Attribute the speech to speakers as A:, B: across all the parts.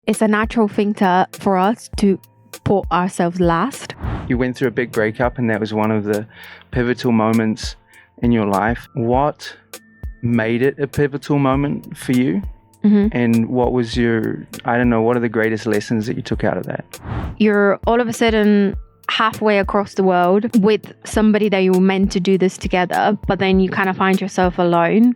A: it's a natural thing for us to put ourselves last.
B: You went through a big breakup and that was one of the pivotal moments in your life. What made it a pivotal moment for you?
A: Mm-hmm.
B: And what was what are the greatest lessons that you took out of that?
A: You're all of a sudden halfway across the world with somebody that you were meant to do this together, but then you kind of find yourself alone.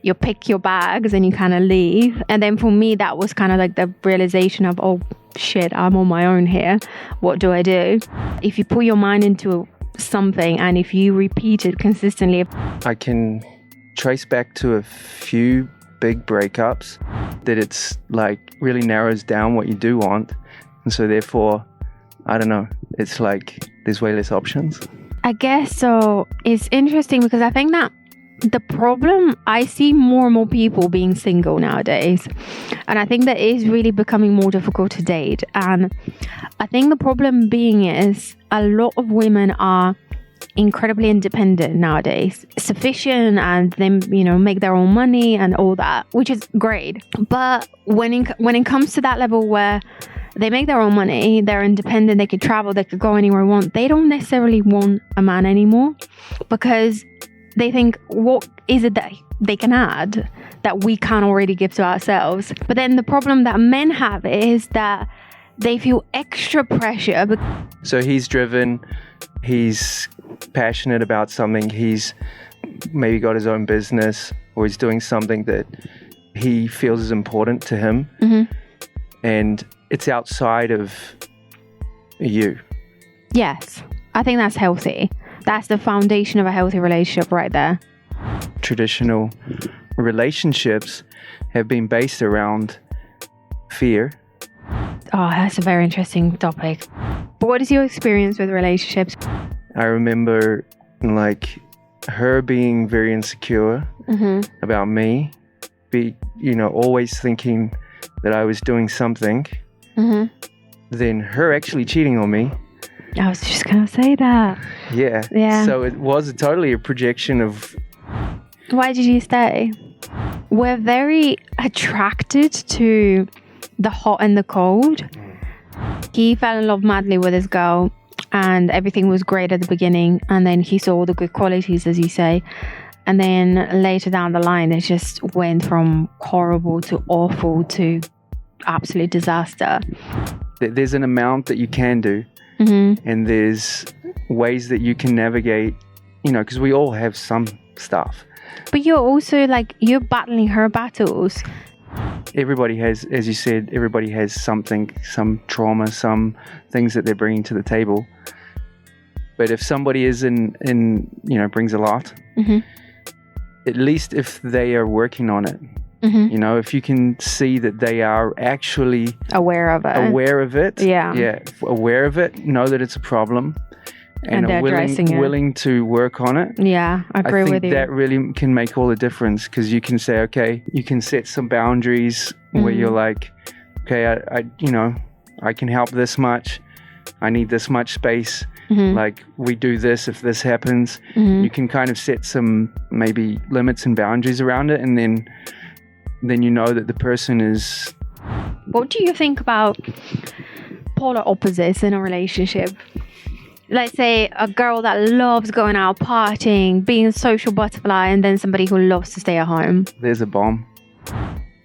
A: You pick your bags and you kind of leave. And then for me, that was kind of like the realization of, oh shit, I'm on my own here. What do I do? If you put your mind into something and if you repeat it consistently.
B: I can trace back to a few big breakups that it's like really narrows down what you do want. And so therefore, I don't know, it's like there's way less options.
A: I guess so. It's interesting because I think that the problem, I see more and more people being single nowadays. And I think that is really becoming more difficult to date. And I think the problem being is a lot of women are incredibly independent nowadays, sufficient, and then make their own money and all that, which is great. But when it comes to that level where they make their own money, they're independent, they could travel, they could go anywhere they want, they don't necessarily want a man anymore because they think, what is it that they can add that we can't already give to ourselves? But then the problem that men have is that they feel extra pressure.
B: So he's driven, he's passionate about something, he's maybe got his own business, or he's doing something that he feels is important to him.
A: Mm-hmm.
B: And it's outside of you.
A: Yes, I think that's healthy. That's the foundation of a healthy relationship right there.
B: Traditional relationships have been based around fear.
A: Oh, that's a very interesting topic. But what is your experience with relationships?
B: I remember like her being very insecure about me, always thinking that I was doing something, then her actually cheating on me.
A: I was just going to say that.
B: Yeah. So it was totally a projection of...
A: Why did you stay? We're very attracted to the hot and the cold. He fell in love madly with this girl and everything was great at the beginning. And then he saw all the good qualities, as you say. And then later down the line, it just went from horrible to awful to absolute disaster.
B: There's an amount that you can do. And there's ways that you can navigate, because we all have some stuff.
A: But you're also you're battling her battles.
B: Everybody has, as you said, everybody has something, some trauma, some things that they're bringing to the table. But if somebody is brings a lot, at least if they are working on it, if you can see that they are actually
A: aware of it,
B: aware of it, know that it's a problem, and are willing to work on it.
A: Yeah, I agree with you.
B: I think that really can make all the difference because you can say, okay, you can set some boundaries where you're like, okay, I can help this much. I need this much space. Like we do this if this happens. You can kind of set some maybe limits and boundaries around it, and then you know that the person is...
A: What do you think about polar opposites in a relationship? Let's say a girl that loves going out partying, being a social butterfly, and then somebody who loves to stay at home.
B: There's a bomb.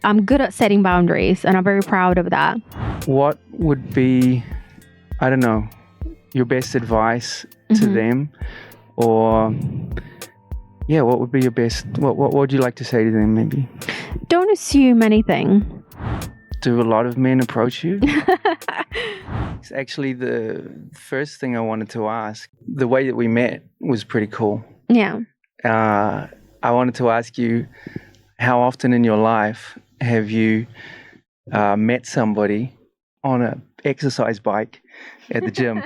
A: I'm good at setting boundaries and I'm very proud of that.
B: What would be, I don't know, your best advice to them? Or what would be your best, what would you like to say to them maybe?
A: Don't assume anything.
B: Do a lot of men approach you? It's actually the first thing I wanted to ask. The way that we met was pretty cool.
A: Yeah.
B: I wanted to ask you, how often in your life have you met somebody on an exercise bike at the gym?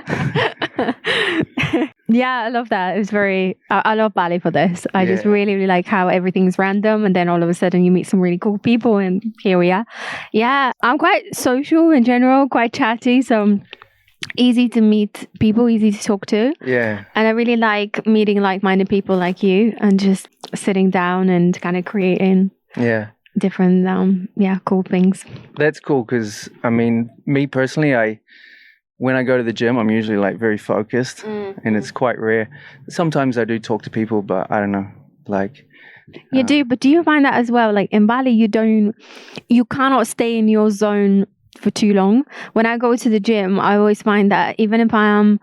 A: Yeah, I love that. It was I love Bali for this. I just really, really like how everything's random and then all of a sudden you meet some really cool people and here we are. Yeah, I'm quite social in general, quite chatty. So easy to meet people, easy to talk to.
B: Yeah.
A: And I really like meeting like-minded people like you and just sitting down and kind of creating.
B: Yeah.
A: different, cool things.
B: That's cool because, I mean, me personally, when I go to the gym, I'm usually like very focused and it's quite rare. Sometimes I do talk to people, but I don't know, like...
A: You do, but do you find that as well? Like in Bali, you cannot stay in your zone for too long. When I go to the gym, I always find that even if I am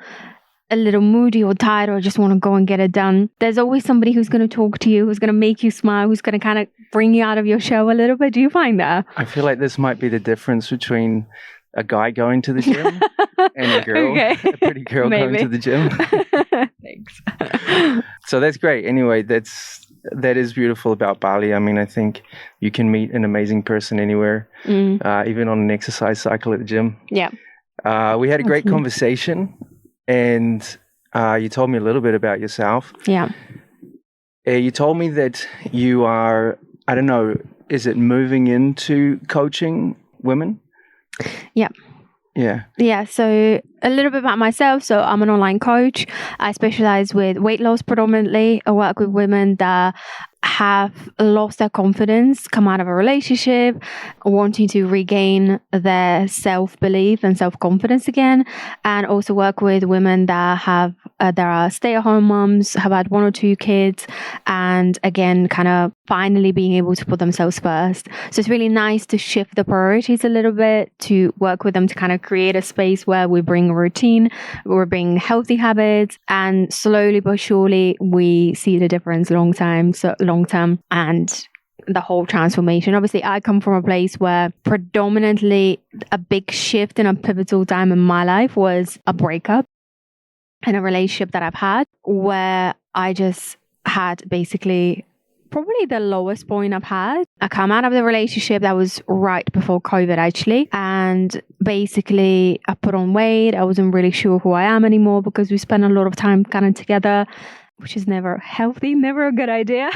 A: a little moody or tired or just want to go and get it done, there's always somebody who's going to talk to you, who's going to make you smile, who's going to kind of bring you out of your shell a little bit. Do you find that?
B: I feel like this might be the difference between a guy going to the gym and a girl, a pretty girl going to the gym.
A: Thanks.
B: So that's great. Anyway, that is beautiful about Bali. I mean, I think you can meet an amazing person anywhere, even on an exercise cycle at the gym.
A: Yeah.
B: We had a great conversation, and you told me a little bit about yourself.
A: Yeah.
B: You told me that you are, I don't know, is it moving into coaching women?
A: Yeah.
B: Yeah.
A: Yeah. So a little bit about myself. So I'm an online coach. I specialize with weight loss predominantly. I work with women that have lost their confidence, come out of a relationship, wanting to regain their self-belief and self-confidence again, and also work with women that have there are stay-at-home moms, have had 1 or 2 kids, and again, kind of finally being able to put themselves first. So it's really nice to shift the priorities a little bit, to work with them to kind of create a space where we bring a routine, we bring healthy habits, and slowly but surely we see the difference long term and the whole transformation. Obviously, I come from a place where predominantly a big shift and a pivotal time in my life was a breakup in a relationship that I've had, where I just had basically probably the lowest point I've had. I come out of the relationship that was right before COVID actually, and basically I put on weight. I wasn't really sure who I am anymore because we spent a lot of time kind of together, which is never healthy, never a good idea.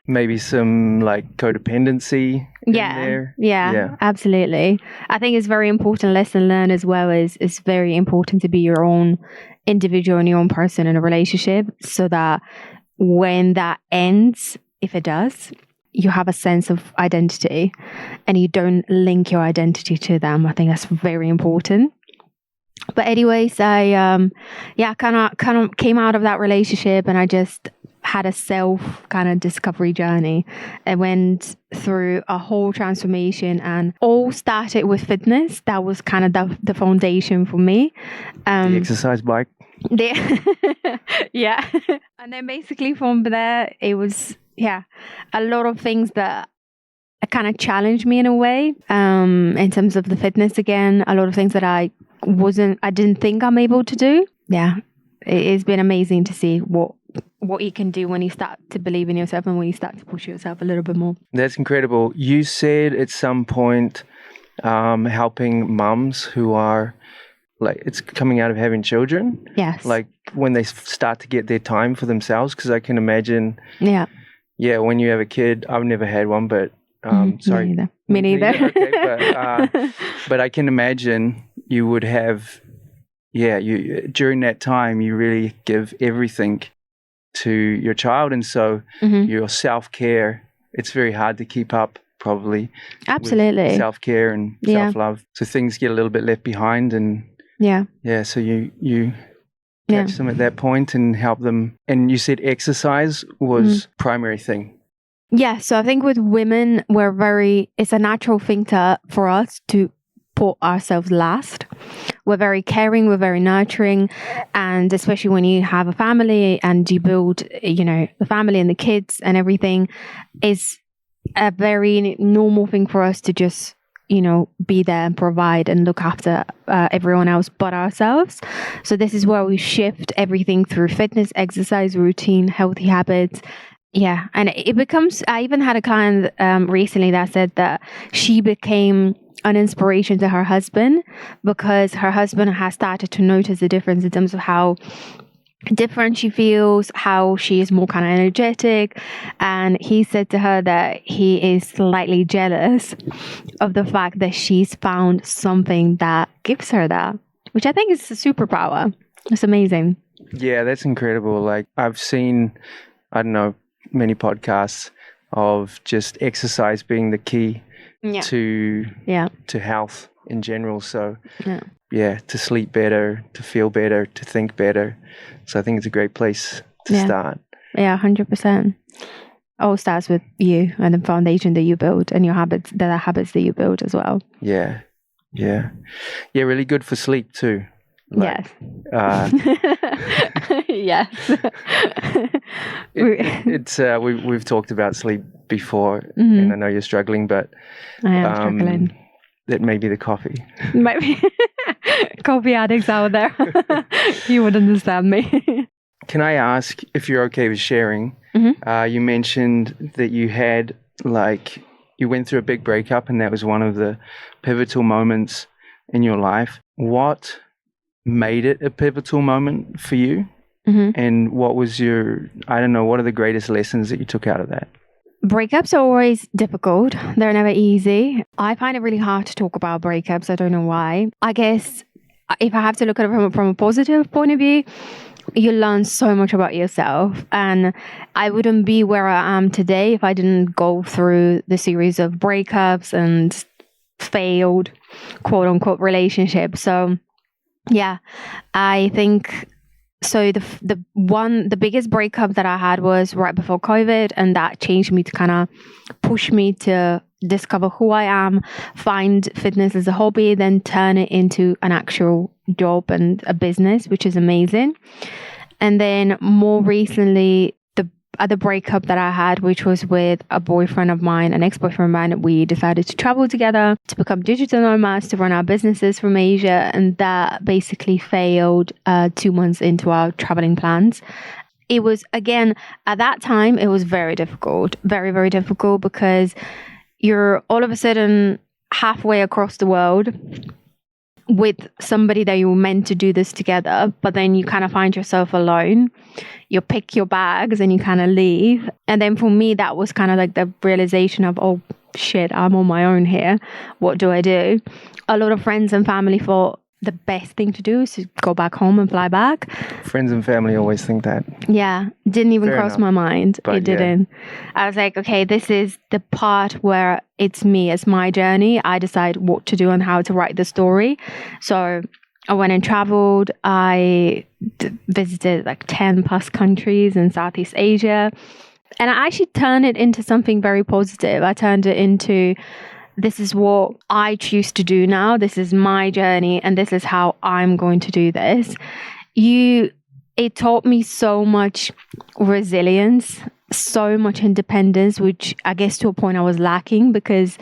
B: Maybe some like codependency in there.
A: Yeah, absolutely. I think it's very important lesson learned as well. It's very important to be your own individual and your own person in a relationship, so that when that ends, if it does, you have a sense of identity and you don't link your identity to them. I think that's very important. But anyways, I kind of came out of that relationship and I just had a self kind of discovery journey. I went through a whole transformation and all started with fitness. That was kind of the foundation for me.
B: The exercise bike.
A: Yeah. And then basically from there, it was, a lot of things that kind of challenged me in a way, in terms of the fitness again, a lot of things that I didn't think I'm able to do. Yeah. It's been amazing to see what you can do when you start to believe in yourself and when you start to push yourself a little bit more.
B: That's incredible. You said at some point, helping mums who are like, it's coming out of having children.
A: Yes.
B: Like when they start to get their time for themselves, because I can imagine. Yeah, when you have a kid, I've never had one, but sorry.
A: Me neither.
B: Okay, but I can imagine you would have, you during that time, you really give everything to your child. And so your self-care, it's very hard to keep up probably.
A: Absolutely.
B: Self-care and self-love. So things get a little bit left behind and so you catch them at that point and help them. And you said exercise was primary thing.
A: Yeah, so I think with women, it's a natural thing for us to put ourselves last. We're very caring, we're very nurturing, and especially when you have a family and you build, the family and the kids and everything, is a very normal thing for us to just be there and provide and look after everyone else but ourselves. So this is where we shift everything through fitness, exercise, routine, healthy habits. Yeah. And it becomes, I even had a client recently that said that she became an inspiration to her husband because her husband has started to notice the difference in terms of how different she feels, how she is more kind of energetic, and he said to her that he is slightly jealous of the fact that she's found something that gives her that, which I think is a superpower. It's amazing.
B: Yeah, that's incredible. Like I've seen, I don't know, many podcasts of just exercise being the key
A: Yeah.
B: to health in general. So
A: Yeah.
B: to sleep better, to feel better, to think better. So I think it's a great place to start.
A: Yeah, 100%. All starts with you and the foundation that you build and your habits, that are habits that you build as well.
B: Yeah. Really good for sleep too.
A: Yes. Yes.
B: We've talked about sleep before, and I know you're struggling, but
A: I am struggling.
B: It may be the coffee.
A: Might be coffee addicts out there. You would understand me.
B: Can I ask if you're okay with sharing? You mentioned that you had you went through a big breakup, and that was one of the pivotal moments in your life. What made it a pivotal moment for you? And what was what are the greatest lessons that you took out of that?
A: Breakups are always difficult. They're never easy. I find it really hard to talk about breakups. I don't know why. I guess if I have to look at it from a positive point of view, you learn so much about yourself. And I wouldn't be where I am today if I didn't go through the series of breakups and failed, quote unquote, relationships. So yeah, I think so. The biggest breakup that I had was right before COVID, and that changed me to kind of push me to discover who I am, find fitness as a hobby, then turn it into an actual job and a business, which is amazing. And then more recently, the other breakup that I had, which was with a boyfriend of mine, an ex-boyfriend of mine, we decided to travel together, to become digital nomads, to run our businesses from Asia. And that basically failed 2 months into our traveling plans. It was, again, at that time, it was very difficult, very, very difficult, because you're all of a sudden halfway across the world with somebody that you were meant to do this together, but then you kind of find yourself alone. You pick your bags and you kind of leave. And then for me, that was kind of like the realization of, oh shit, I'm on my own here. What do I do? A lot of friends and family thought the best thing to do is to go back home and fly back.
B: Friends and family always think that.
A: Yeah, didn't even cross my mind. It didn't. I was like, okay, this is the part where it's me, it's my journey. I decide what to do and how to write the story. So I went and traveled. I visited like 10 plus countries in Southeast Asia. And I actually turned it into something very positive. I turned it into, this is what I choose to do now. This is my journey, and this is how I'm going to do this. It taught me so much resilience, so much independence, which I guess to a point I was lacking, because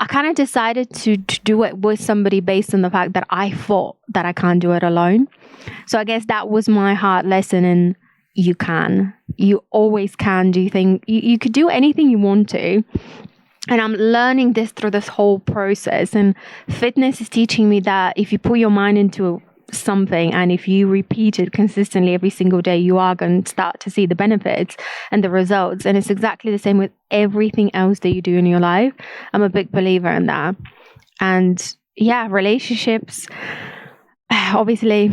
A: I kind of decided to do it with somebody based on the fact that I thought that I can't do it alone. So I guess that was my hard lesson in you can. You always can do things. You could do anything you want to. And I'm learning this through this whole process. And fitness is teaching me that if you put your mind into something and if you repeat it consistently every single day, you are going to start to see the benefits and the results. And it's exactly the same with everything else that you do in your life. I'm a big believer in that. And yeah, relationships, obviously,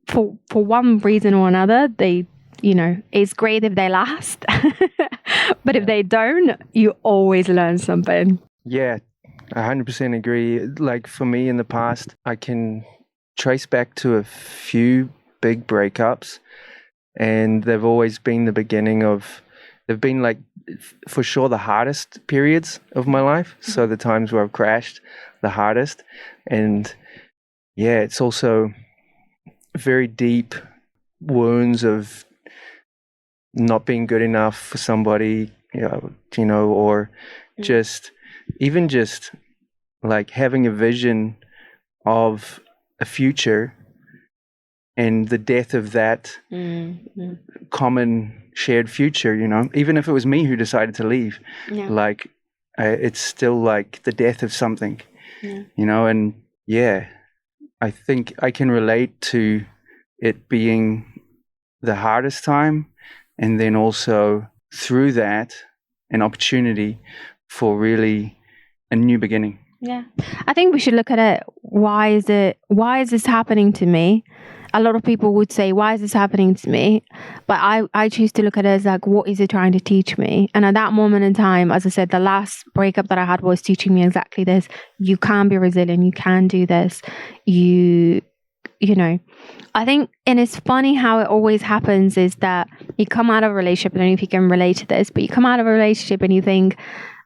A: for one reason or another, it's great if they last. But if they don't, you always learn something.
B: Yeah, 100% agree. Like for me in the past, I can trace back to a few big breakups, and they've always been the beginning of, they've been like for sure the hardest periods of my life. So the times where I've crashed, the hardest. And yeah, it's also very deep wounds of not being good enough for somebody, or just like having a vision of a future and the death of that common shared future, even if it was me who decided to leave, it's still like the death of something, and I think I can relate to it being the hardest time. And then also through that, an opportunity for really a new beginning.
A: Yeah. I think we should look at it. Why is this happening to me? a lot of people would say, why is this happening to me? But I choose to look at it as like, what is it trying to teach me? And at that moment in time, as I said, the last breakup that I had was teaching me exactly this. You can be resilient. You can do this. You know, I think, and it's funny how it always happens is that you come out of a relationship, I don't know if you can relate to this, but you come out of a relationship and you think,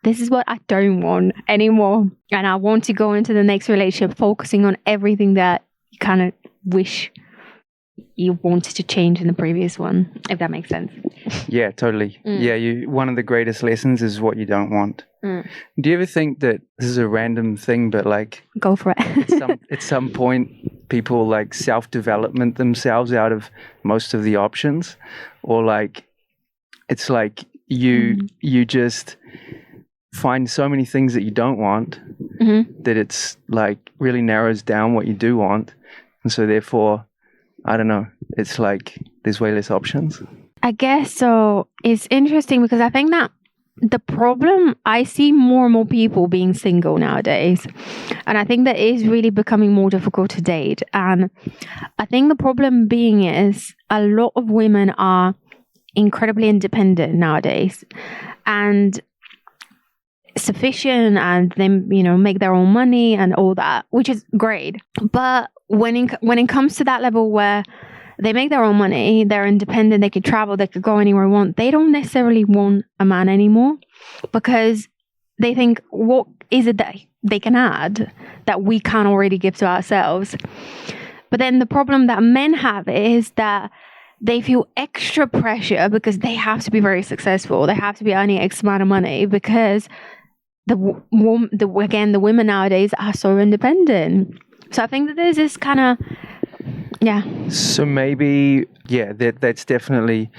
A: this is what I don't want anymore. And I want to go into the next relationship focusing on everything that you kind of wish you wanted to change in the previous one, if that makes sense.
B: Yeah, totally. Yeah, one of the greatest lessons is what you don't want. Do you ever think that this is a random thing, but like,
A: go for it.
B: at some point, people like self-development themselves out of most of the options, or like it's like you just find so many things that you don't want that it's like really narrows down what you do want, and so therefore, I don't know, it's like there's way less options.
A: I guess so. It's interesting because I think that the problem, I see more and more people being single nowadays. And I think that is really becoming more difficult to date. And I think the problem being is a lot of women are incredibly independent nowadays and sufficient, and then, you know, make their own money and all that, which is great. But when it comes to that level where they make their own money, they're independent, they could travel, they could go anywhere they want, they don't necessarily want a man anymore because they think, what is it that they can add that we can't already give to ourselves? But then the problem that men have is that they feel extra pressure because they have to be very successful. They have to be earning X amount of money because the women nowadays are so independent. So I think that there's this kind of, yeah.
B: So maybe, yeah, that's definitely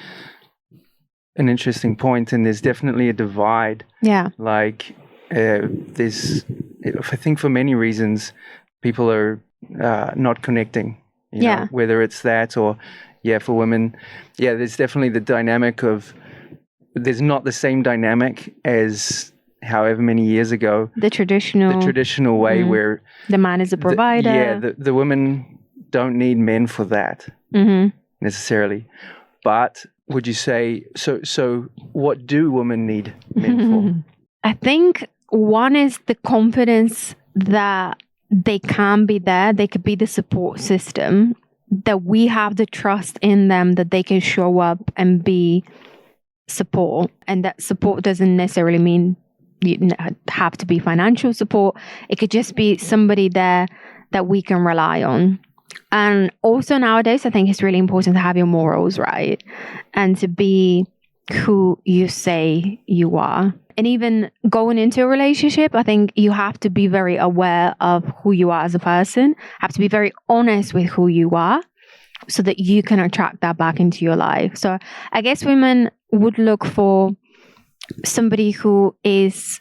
B: an interesting point, and there's definitely a divide.
A: Yeah.
B: Like, there's, I think for many reasons, people are not connecting. You know, whether it's that or, for women, there's definitely the dynamic of, there's not the same dynamic as however many years ago.
A: The traditional
B: way where
A: the man is a provider.
B: The women don't need men for that necessarily. But would you say, so what do women need men for?
A: I think one is the confidence that they can be there. They could be the support system, that we have the trust in them that they can show up and be support. And that support doesn't necessarily mean you have to be financial support. It could just be somebody there that we can rely on. And also nowadays, I think it's really important to have your morals right and to be who you say you are. And even going into a relationship, I think you have to be very aware of who you are as a person, have to be very honest with who you are so that you can attract that back into your life. So I guess women would look for somebody who is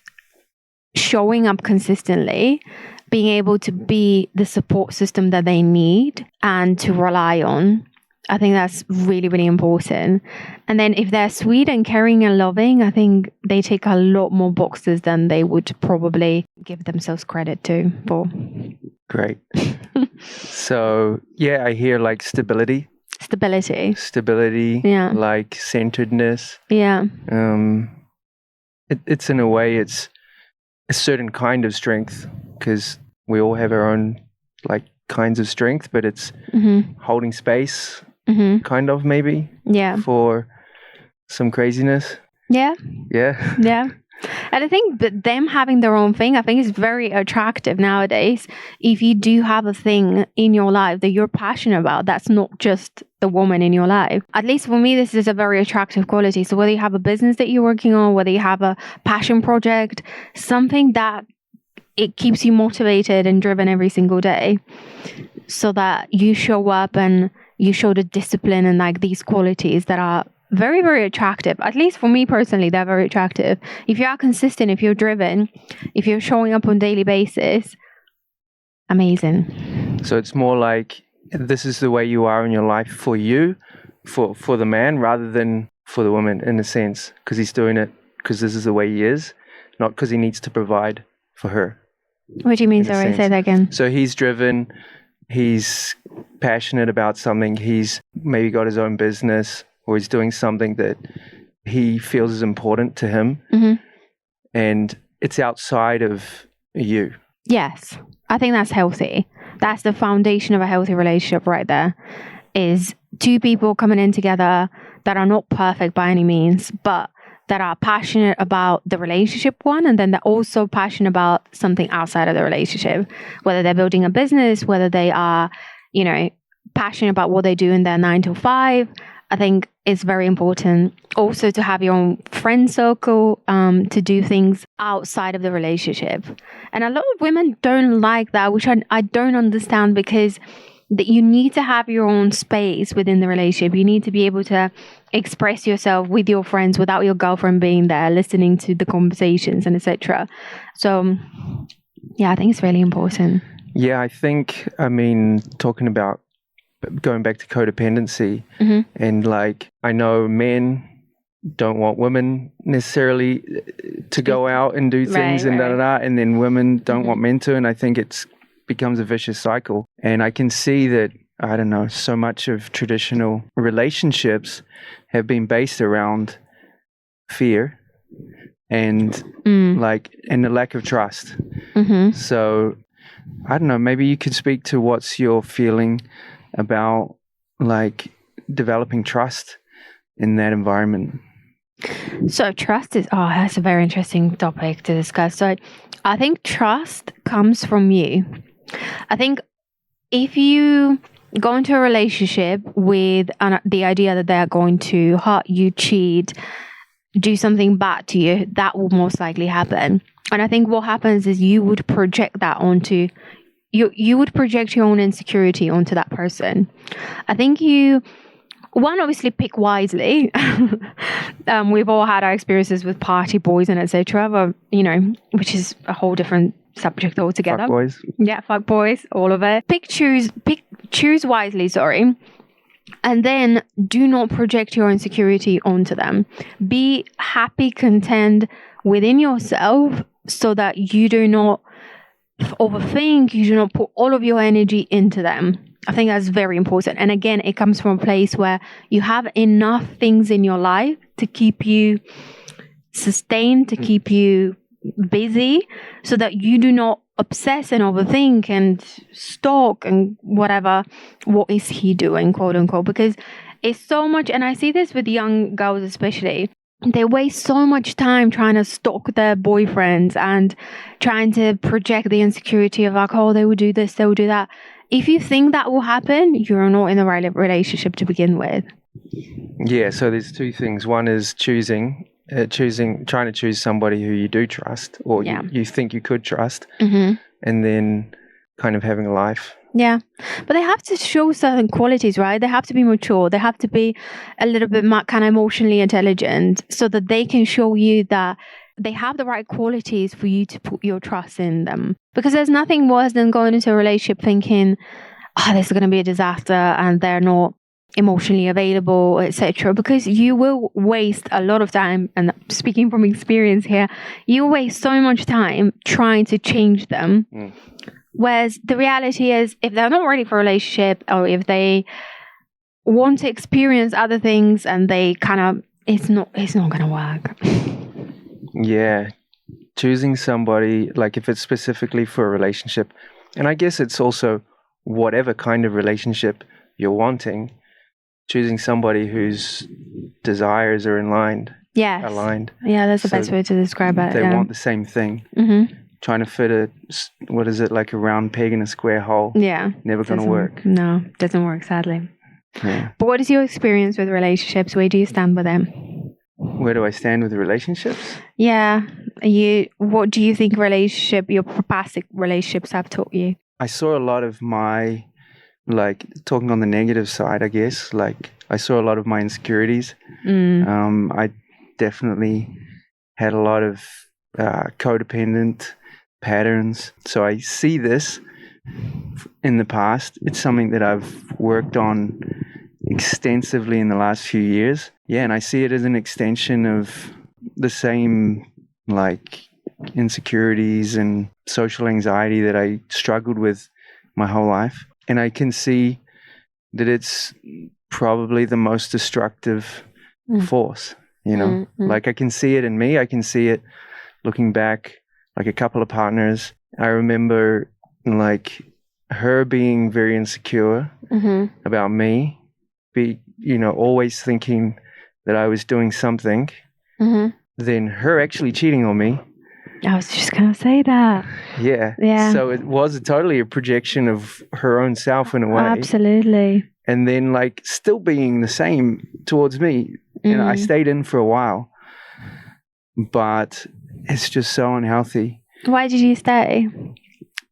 A: showing up consistently, being able to be the support system that they need and to rely on. I think that's really, really important. And then if they're sweet and caring and loving, I think they tick a lot more boxes than they would probably give themselves credit to for.
B: Great. So, I hear like stability.
A: Yeah.
B: Like centeredness.
A: Yeah.
B: It's in a way, it's a certain kind of strength, because we all have our own like kinds of strength, but it's holding space, kind of, maybe, for some craziness.
A: Yeah.
B: Yeah.
A: And I think that them having their own thing, I think is very attractive nowadays. If you do have a thing in your life that you're passionate about, that's not just the woman in your life. At least for me, this is a very attractive quality. So whether you have a business that you're working on, whether you have a passion project, something that it keeps you motivated and driven every single day, so that you show up and you show the discipline and like these qualities that are very, very attractive. At least for me personally, they're very attractive. If you are consistent, if you're driven, if you're showing up on a daily basis, amazing.
B: So it's more like this is the way you are in your life for you, for the man, rather than for the woman, in a sense, because he's doing it because this is the way he is, not because he needs to provide for her.
A: What do you mean? Sorry, say that again.
B: So he's driven he's passionate about something. He's maybe got his own business, or he's doing something that he feels is important to him. And it's outside of you.
A: Yes. I think that's healthy. That's the foundation of a healthy relationship right there, is two people coming in together that are not perfect by any means, but that are passionate about the relationship one, and then they're also passionate about something outside of the relationship, whether they're building a business, whether they are, passionate about what they do in their 9 to 5. I think it's very important also to have your own friend circle, to do things outside of the relationship. And a lot of women don't like that, which I don't understand, because that you need to have your own space within the relationship. You need to be able to express yourself with your friends without your girlfriend being there, listening to the conversations and etc. So, yeah, I think it's really important.
B: Yeah, I think, talking about going back to codependency, and I know men don't want women necessarily to go out and do things and then women don't want men to, and I think it's becomes a vicious cycle. And I can see that, I don't know, so much of traditional relationships have been based around fear and and the lack of trust. So I don't know, maybe you could speak to what's your feeling about developing trust in that environment.
A: So trust is, that's a very interesting topic to discuss. So I think trust comes from you. I think if you go into a relationship with the idea that they're going to hurt you, cheat, do something bad to you, that will most likely happen. And I think what happens is you would project that onto you would project your own insecurity onto that person. I think obviously pick wisely. We've all had our experiences with party boys and etc. But which is a whole different subject altogether.
B: Fuck boys.
A: Yeah, fuck boys, all of it. Choose wisely, sorry. And then do not project your insecurity onto them. Be happy, content within yourself, so that you do not overthink, you do not put all of your energy into them. I think that's very important. And again, it comes from a place where you have enough things in your life to keep you sustained, to keep you busy, so that you do not obsess and overthink and stalk and whatever. What is he doing, quote unquote? Because it's so much, and I see this with young girls especially. They waste so much time trying to stalk their boyfriends and trying to project the insecurity of they will do this, they will do that. If you think that will happen, you're not in the right relationship to begin with.
B: Yeah, so there's two things. One is trying to choose somebody who you do trust, or you think you could trust, and then kind of having a life.
A: Yeah, but they have to show certain qualities, right? They have to be mature. They have to be a little bit more kind of emotionally intelligent, so that they can show you that they have the right qualities for you to put your trust in them. Because there's nothing worse than going into a relationship thinking, this is going to be a disaster, and they're not emotionally available, etc. Because you will waste a lot of time, and speaking from experience here, you waste so much time trying to change them. Whereas the reality is, if they're not ready for a relationship, or if they want to experience other things and they it's not going to work.
B: Yeah. Choosing somebody, if it's specifically for a relationship, and I guess it's also whatever kind of relationship you're wanting, choosing somebody whose desires are aligned.
A: Yeah, that's the best way to describe it.
B: They want the same thing. Trying to fit a round peg in a square hole.
A: Yeah.
B: Never going to work.
A: No, doesn't work, sadly.
B: Yeah.
A: But what is your experience with relationships? Where do you stand with them?
B: Where do I stand with relationships?
A: Yeah. What do you think your past relationships have taught you?
B: I saw a lot of my, talking on the negative side, I guess, I saw a lot of my insecurities. I definitely had a lot of codependent patterns. So I see this in the past. It's something that I've worked on extensively in the last few years. Yeah, and I see it as an extension of the same insecurities and social anxiety that I struggled with my whole life. and I can see that it's probably the most destructive force, you know. Like I can see it in me. I can see it looking back, like a couple of partners. I remember like her being very insecure about me, always thinking that I was doing something, then her actually cheating on me.
A: I was just going to say that.
B: Yeah. So it was totally a projection of her own self in a way.
A: Absolutely.
B: And then like still being the same towards me. And I stayed in for a while, but it's just so unhealthy.
A: Why did you stay?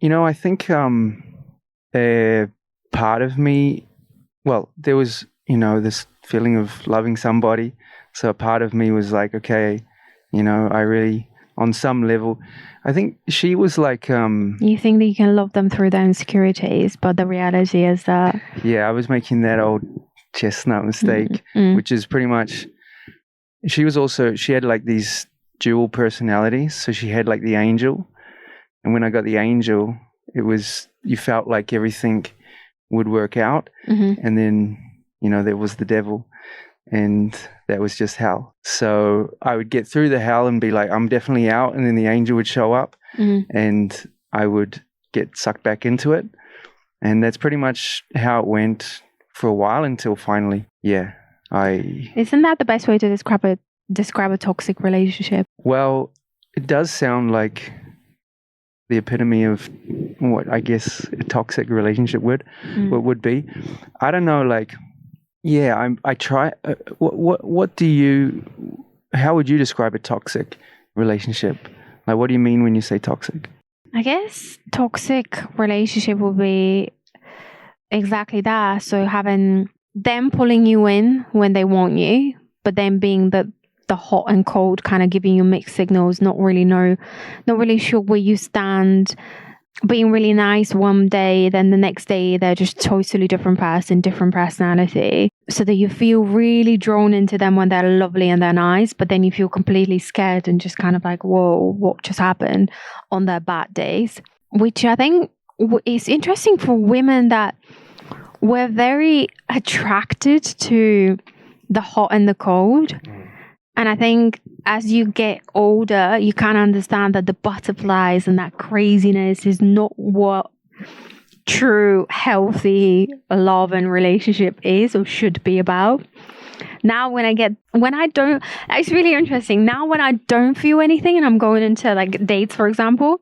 B: I think a part of me, well, there was, this feeling of loving somebody. So a part of me was like, okay, I really, on some level, I think she was like...
A: you think that you can love them through their insecurities, but the reality is that...
B: Yeah, I was making that old chestnut mistake, which is pretty much... She had like these dual personalities. So she had like the angel. And when I got the angel, you felt like everything would work out. And then, there was the devil. And that was just hell. So I would get through the hell and be like, I'm definitely out. And then the angel would show up and I would get sucked back into it. And that's pretty much how it went for a while until finally, Isn't
A: that the best way to describe a toxic relationship?
B: Well, it does sound like the epitome of what I guess a toxic relationship would be. I don't know, like... Yeah, I try. How would you describe a toxic relationship? Like, what do you mean when you say toxic?
A: I guess toxic relationship will be exactly that. So having them pulling you in when they want you, but then being the hot and cold, kind of giving you mixed signals, not really sure where you stand. Being really nice one day, then the next day they're just totally different person, different personality. So that you feel really drawn into them when they're lovely and they're nice, but then you feel completely scared and just kind of like, whoa, what just happened on their bad days? Which I think is interesting for women, that we're very attracted to the hot and the cold. And I think as you get older, you kind of understand that the butterflies and that craziness is not what true, healthy love and relationship is or should be about. Now, it's really interesting. Now, when I don't feel anything and I'm going into like dates, for example,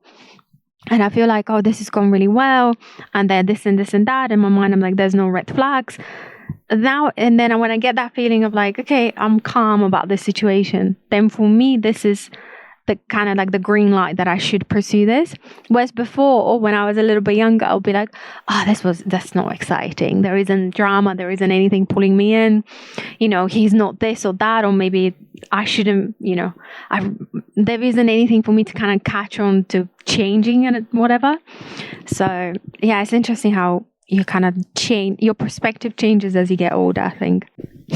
A: and I feel like, oh, this has gone really well, and then this and this and that, in my mind, I'm like, there's no red flags. Now and then when I get that feeling of like, okay, I'm calm about this situation, then for me this is the kind of like the green light that I should pursue this. Whereas before, when I was a little bit younger, I'll be like, that's not exciting, there isn't drama, there isn't anything pulling me in, he's not this or that, or maybe I shouldn't, there isn't anything for me to kind of catch on to changing and whatever. So yeah, it's interesting how you kind of change, your perspective changes as you get older, I think.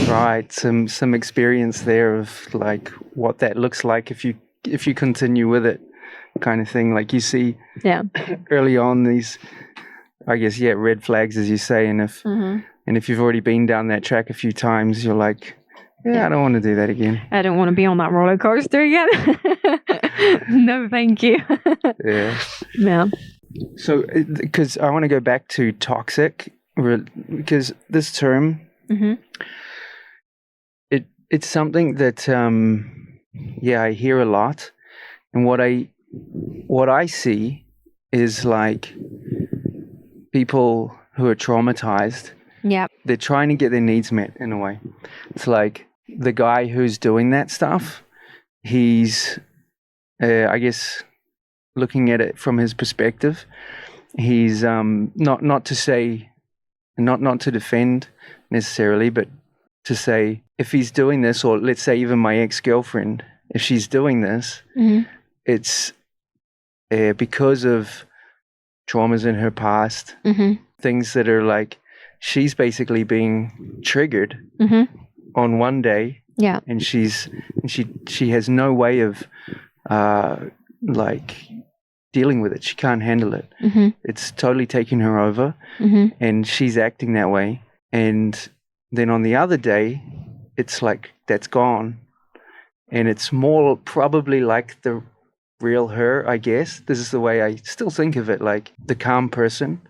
B: Right. Some experience there of like what that looks like if you continue with it, kind of thing. Like you see early on these, I guess, red flags, as you say, and if you've already been down that track a few times, you're like, I don't want to do that again.
A: I don't want to be on that roller coaster again. No, thank you. Yeah.
B: So, because I want to go back to toxic, because this term, it's something that, I hear a lot, and what I see is like people who are traumatized.
A: Yeah,
B: they're trying to get their needs met in a way. It's like the guy who's doing that stuff. He's, I guess, looking at it from his perspective, he's not to say, not to defend necessarily, but to say if he's doing this, or let's say even my ex-girlfriend, if she's doing this, it's because of traumas in her past, things that are like she's basically being triggered on one day, and she has no way of like dealing with it. She can't handle it. It's totally taking her over, and she's acting that way. And then on the other day, it's like that's gone, and it's more probably like the real her, I guess. This is the way I still think of it, like the calm person,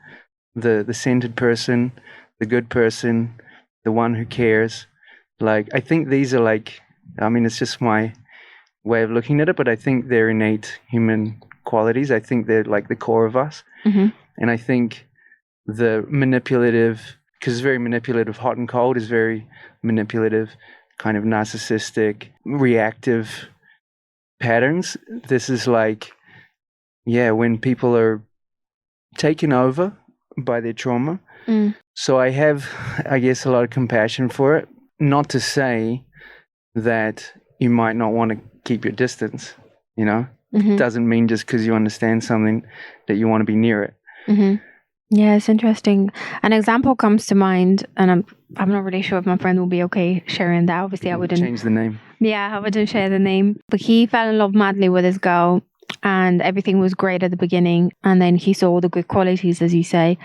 B: the centered person, the good person, the one who cares. Like, I think these are like, I mean, it's just my way of looking at it, but I think they're innate human qualities. I think they're like the core of us. And I think the manipulative, because it's very manipulative, hot and cold is very manipulative, kind of narcissistic, reactive patterns. This is like, yeah, when people are taken over by their trauma. So I have, I guess, a lot of compassion for it. Not to say that you might not want to keep your distance, you know? It doesn't mean just because you understand something that you want to be near it.
A: Yeah, it's interesting. An example comes to mind, and I'm not really sure if my friend will be okay sharing that. Obviously, I wouldn't
B: change the name.
A: Yeah, I wouldn't share the name. But he fell in love madly with this girl, and everything was great at the beginning. And then he saw all the good qualities, as you say.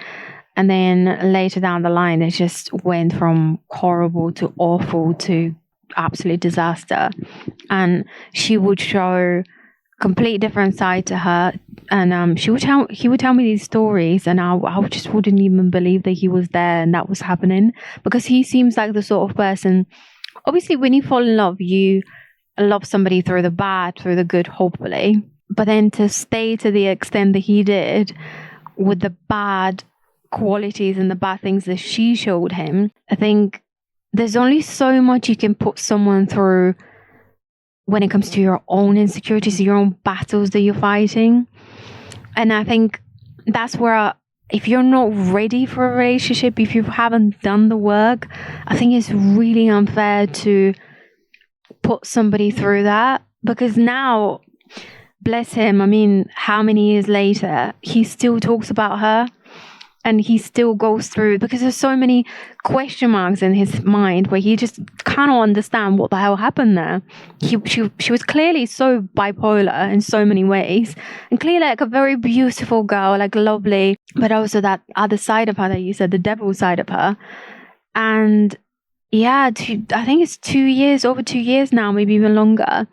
A: And then later down the line, it just went from horrible to awful to absolute disaster. And she would show complete different side to her, and he would tell me these stories, and I just wouldn't even believe that he was there and that was happening, because he seems like the sort of person, obviously when you fall in love, you love somebody through the bad, through the good, hopefully, but then to stay to the extent that he did with the bad qualities and the bad things that she showed him, I think there's only so much you can put someone through when it comes to your own insecurities, your own battles that you're fighting. And I think that's where, if you're not ready for a relationship, if you haven't done the work, I think it's really unfair to put somebody through that. Because now, bless him, I mean, how many years later, he still talks about her. And he still goes through, because there's so many question marks in his mind where he just cannot understand what the hell happened there. She was clearly so bipolar in so many ways, and clearly like a very beautiful girl, like lovely, but also that other side of her that you said, the devil side of her. And yeah, I think it's 2 years, over 2 years now, maybe even longer.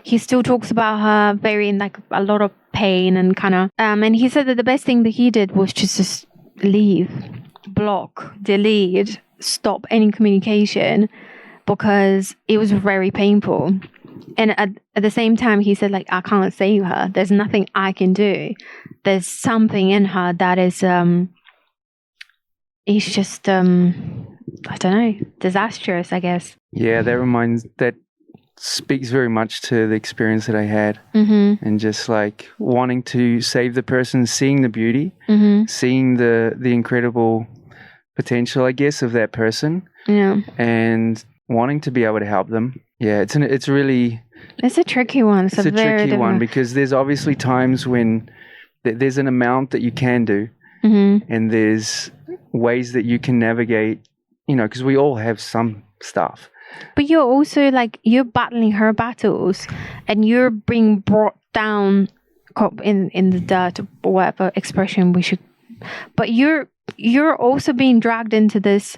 A: He still talks about her very in like a lot of pain and kind of, and he said that the best thing that he did was just leave, block, delete, stop any communication, because it was very painful. And at the same time, he said, like, I can't save her. There's nothing I can do. There's something in her that is, it's just, I don't know, disastrous, I guess.
B: Yeah, that speaks very much to the experience that I had, and just like wanting to save the person, seeing the beauty, seeing the incredible potential, I guess, of that person, and wanting to be able to help them. Yeah, it's a tricky one. It's a very tricky one, because there's obviously times when there's an amount that you can do, and there's ways that you can navigate, you know, because we all have some stuff.
A: But you're also like, you're battling her battles, and you're being brought down in the dirt, or whatever expression we should. But you're also being dragged into this.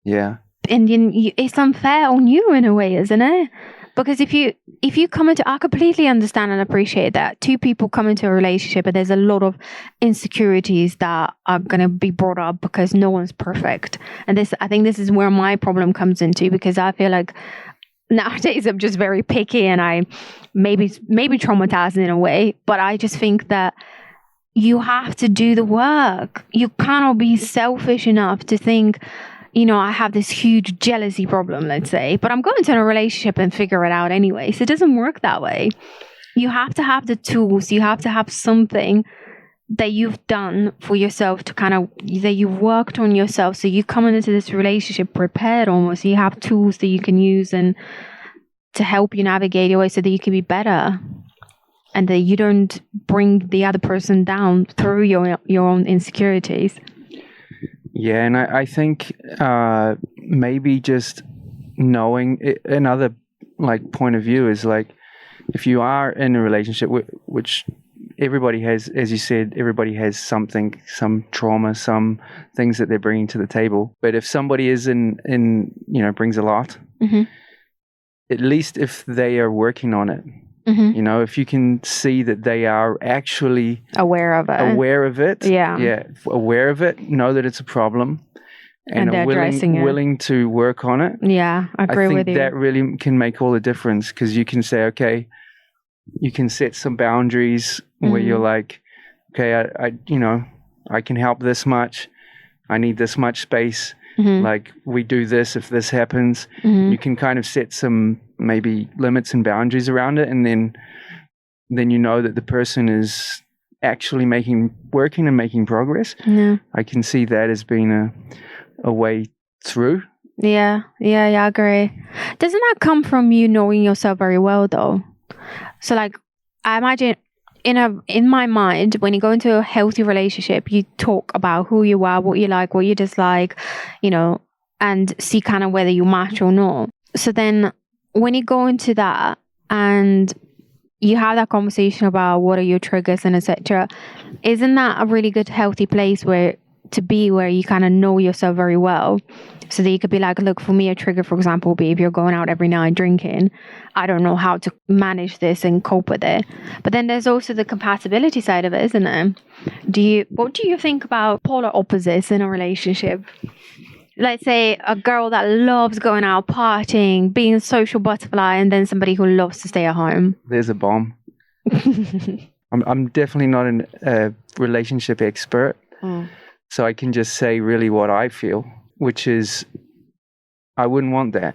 B: Yeah.
A: And it's unfair on you in a way, isn't it? Because if you come into, I completely understand and appreciate that two people come into a relationship and there's a lot of insecurities that are going to be brought up because no one's perfect. And I think this is where my problem comes into, because I feel like nowadays I'm just very picky, and I maybe traumatized in a way, but I just think that you have to do the work. You cannot be selfish enough to think, you know, I have this huge jealousy problem, let's say, but I'm going to a relationship and figure it out anyway. So it doesn't work that way. You have to have the tools. You have to have something that you've done for yourself to kind of, that you've worked on yourself. So you come into this relationship prepared almost. You have tools that you can use and to help you navigate your way so that you can be better, and that you don't bring the other person down through your own insecurities.
B: Yeah, and I think maybe just knowing another like point of view is like, if you are in a relationship which everybody has, as you said, everybody has something, some trauma, some things that they're bringing to the table. But if somebody is brings a lot, at least if they are working on it, if you can see that they are actually
A: aware of it,
B: aware of it, know that it's a problem, and are willing to work on it.
A: Yeah, I agree with you.
B: I think that really can make all the difference, because you can say, okay, you can set some boundaries where you're like, okay, I can help this much. I need this much space. Like, we do this if this happens. You can kind of set some maybe limits and boundaries around it, and then you know that the person is actually working and making progress.
A: Yeah,
B: I can see that as being a way through.
A: Yeah, I agree. Doesn't that come from you knowing yourself very well, though? So, like, I imagine in my mind, when you go into a healthy relationship, you talk about who you are, what you like, what you dislike, and see kind of whether you match or not. So then when you go into that and you have that conversation about what are your triggers and etc., isn't that a really good healthy place where you kind of know yourself very well, so that you could be like, look, for me, a trigger, for example, would be if you're going out every night drinking. I don't know how to manage this and cope with it. But then there's also the compatibility side of it, isn't it? What do you think about polar opposites in a relationship? Let's say a girl that loves going out partying, being a social butterfly, and then somebody who loves to stay at home.
B: There's a bomb. I'm definitely not a relationship expert. So I can just say really what I feel, which is I wouldn't want that.